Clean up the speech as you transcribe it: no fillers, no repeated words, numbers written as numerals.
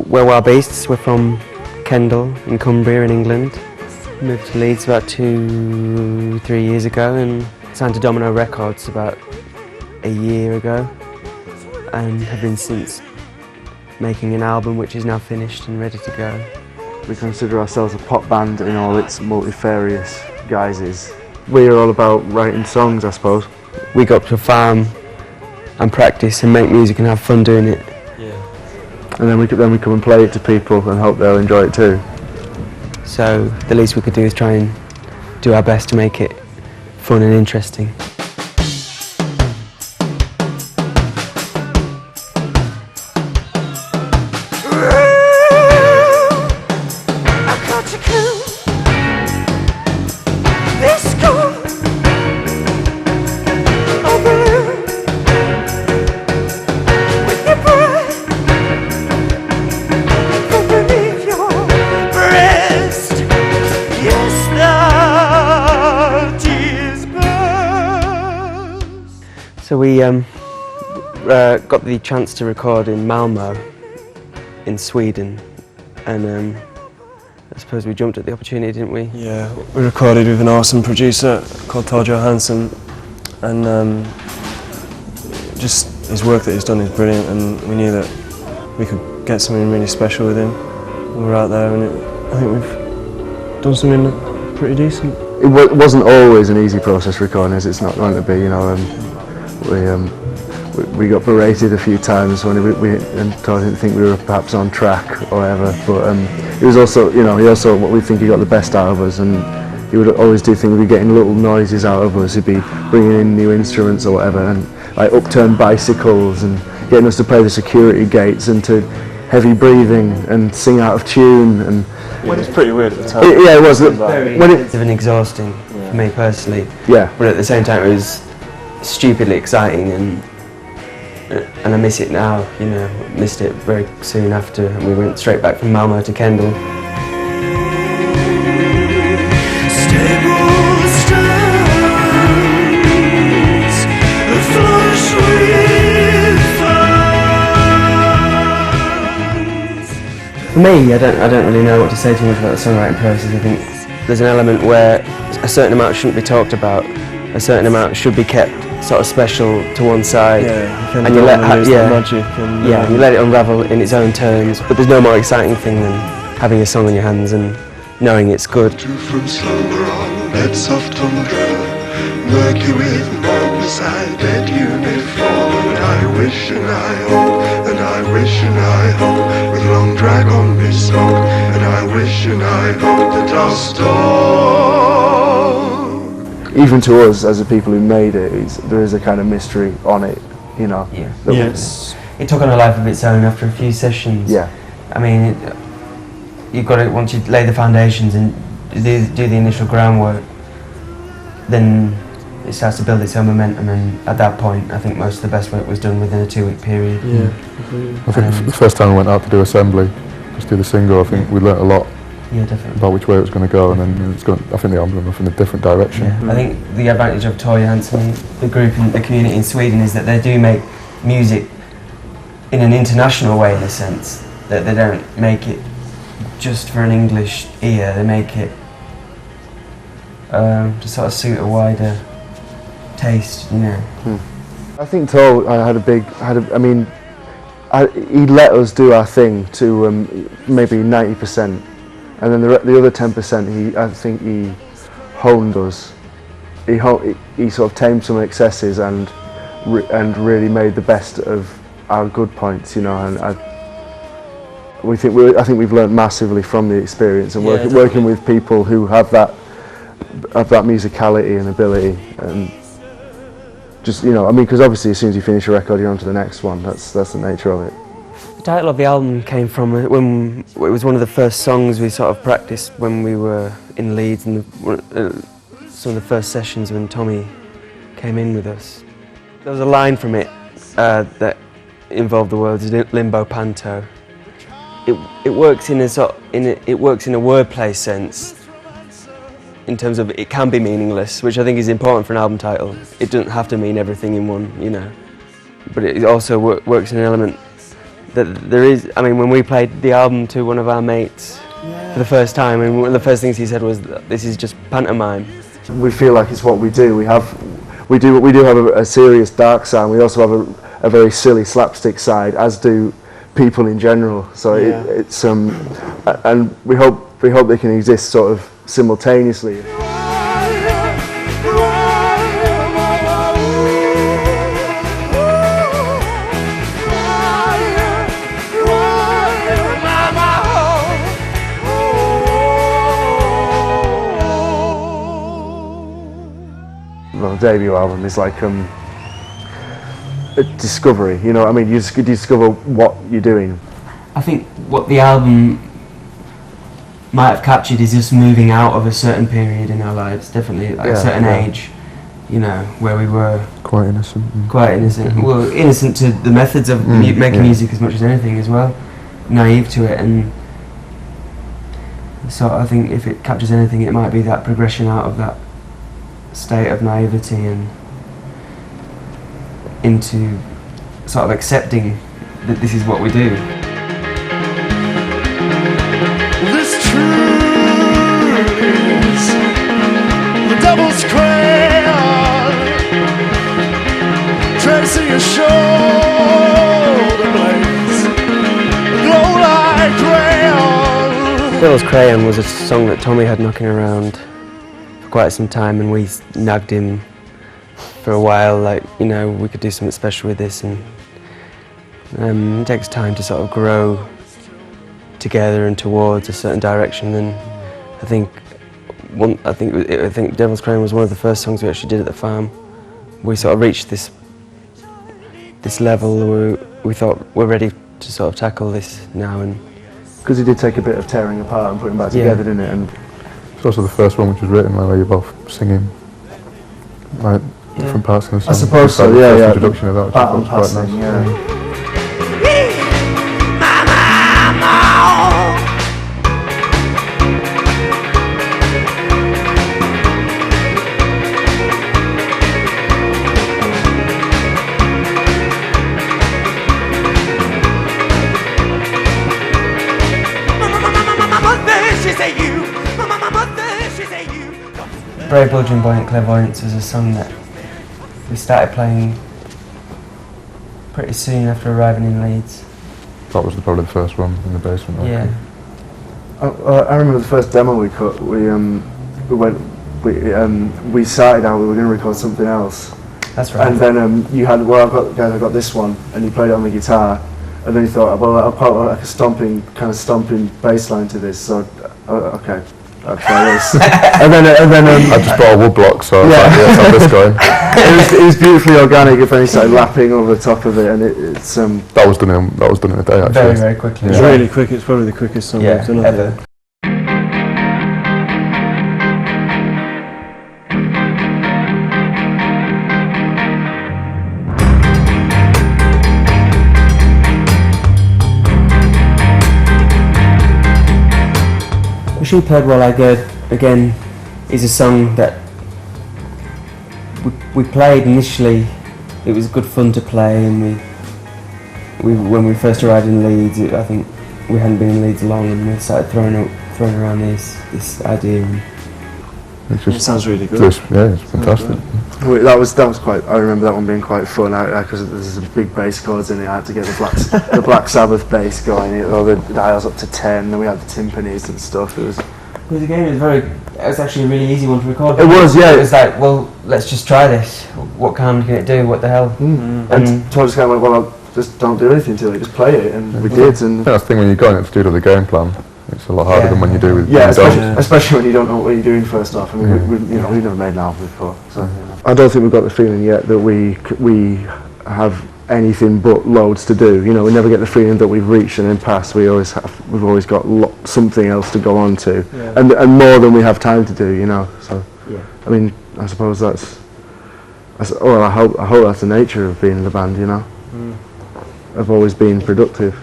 we're Wild Beasts. We're from Kendal in Cumbria in England. Moved to Leeds about 2-3 years ago and signed to Domino Records about a year ago, and have been since making an album which is now finished and ready to go. We consider ourselves a pop band in all its multifarious guises. We're all about writing songs, I suppose. We go up to a farm and practice and make music and have fun doing it. Yeah. And then we come and play it to people and hope they'll enjoy it too. So the least we could do is try and do our best to make it fun and interesting. So we got the chance to record in Malmo in Sweden, and I suppose we jumped at the opportunity, didn't we? Yeah, we recorded with an awesome producer called Tore Johannson, and just his work that he's done is brilliant, and we knew that we could get something really special with him when we were out there, and I think we've done something pretty decent. It wasn't always an easy process recording, as it's not going to be, you know. We got berated a few times when we didn't think we were perhaps on track or whatever, but he was also, you know, what we think he got the best out of us, and he would always do things. We'd be getting little noises out of us. He'd be bringing in new instruments or whatever, and like upturned bicycles, and getting us to play the security gates, and to heavy breathing and sing out of tune. And it was pretty weird at the time. Yeah, it was. Very expensive and exhausting for me personally. Yeah. But at the same time, it was stupidly exciting, and I miss it now. You know, missed it very soon after, and we went straight back from Malmo to Kendal. For me, I don't really know what to say too much about the songwriting process. I think there's an element where a certain amount shouldn't be talked about, a certain amount should be kept sort of special to one side, and you let magic, and you let it unravel in its own terms. But there's no more exciting thing than having a song on your hands and knowing it's good. From slumber on beds of tundra, murky with moon beside dead uniform, and I wish and I hope, and I wish and I hope, with long drag on me smoke, and I wish and I hope that I'll stop. Even to us, as the people who made it, there is a kind of mystery on it, you know. Yeah. Yes. It took on a life of its own after a few sessions. Yeah. I mean, you've got to, once you lay the foundations and do the initial groundwork, then it starts to build its own momentum, and at that point I think most of the best work was done within a 2-week period. Yeah. I think the first time we went out to do assembly, just do the single, I think we learnt a lot. Yeah, definitely. About which way it was going to go, and then it's gone, I think the album went in a different direction. Yeah. I think the advantage of Tore Johannson, the group and the community in Sweden, is that they do make music in an international way, in a sense, that they don't make it just for an English ear. They make it to sort of suit a wider taste, you know. I think Tore he let us do our thing to maybe 90%, and then the other 10%, I think he honed us. He sort of tamed some excesses and really made the best of our good points, you know. And I think we've learned massively from the experience, and working with people who have that musicality and ability, and just, you know, I mean, because obviously as soon as you finish a record, you're on to the next one. That's the nature of it. The title of the album came from when it was one of the first songs we sort of practiced when we were in Leeds, and some of the first sessions when Tommy came in with us. There was a line from it that involved the words Limbo, Panto. It works in a wordplay sense, in terms of it can be meaningless, which I think is important for an album title. It doesn't have to mean everything in one, you know. But it also works in an element that there is. I mean, when we played the album to one of our mates for the first time, and one of the first things he said was, "This is just pantomime." We feel like it's what we do. We do have a serious dark side. We also have a very silly slapstick side, as do people in general. So it's and we hope they can exist sort of simultaneously. Well, the debut album is like a discovery, you know what I mean? You discover what you're doing. I think what the album might have captured is us moving out of a certain period in our lives, definitely, like a certain age, you know, where we were Quite innocent. quite innocent. Well, innocent to the methods of making music as much as anything as well, naive to it, and so I think if it captures anything, it might be that progression out of that state of naivety and into sort of accepting that this is what we do. This truth is the devil's crayon, tracing your shoulder blades, glow like crayon. Devil's Crayon was a song that Tommy had knocking around for quite some time, and we nagged him for a while, like, you know, we could do something special with this, and it takes time to sort of grow together and towards a certain direction. And I think Devil's Crayon was one of the first songs we actually did at the farm. We sort of reached this level where we thought we're ready to sort of tackle this now, and Because it did take a bit of tearing apart and putting back together, didn't it? And It's also the first one which was written like, where you're both singing like different parts of the song. I suppose so, Like the first yeah. introduction of that, which I thought was quite passing, nice. yeah. Brave, Bulging, Buoyant Clairvoyance was a song that we started playing pretty soon after arriving in Leeds. That was probably the first one in the basement. Yeah. I remember the first demo we cut. We started out. We were going to record something else, That's right. and then you had I've got this one, and you played it on the guitar, and then you thought, well, I'll put like a stomping bass line to this. So okay, I'll try this, and then I just bought a wood block, so I was like, let's have this going. it was beautifully organic. If any started lapping over the top of it, and it's That was done in a day actually. Very, very quickly. It's really quick. It's probably the quickest song we've done. ever. She Played Well I Good, again, is a song that we played initially. It was good fun to play, and we when we first arrived in Leeds, I think we hadn't been in Leeds long, and we started throwing around this idea. And It sounds really good. It's fantastic. that was quite. I remember that one being quite fun because there's some big bass chords in it. I had to get the Black Sabbath bass going, or the dials up to 10, and we had the timpanis and stuff. It was actually a really easy one to record. It was, yeah. It was like, well, let's just try this. What can it do? What the hell? And Todd just kind of went, well, just don't do anything to it, just play it, and we did. And That's the thing when you're going to do the game plan. It's a lot harder than when you do with especially when you don't know what you're doing first off. I mean, we've never made an album before, so I don't think we've got the feeling yet that we have anything but loads to do. You know, we never get the feeling that we've reached an impasse. We've always got something else to go on to, and more than we have time to do. You know, so I mean, I suppose I hope that's the nature of being in the band. You know, of always being productive.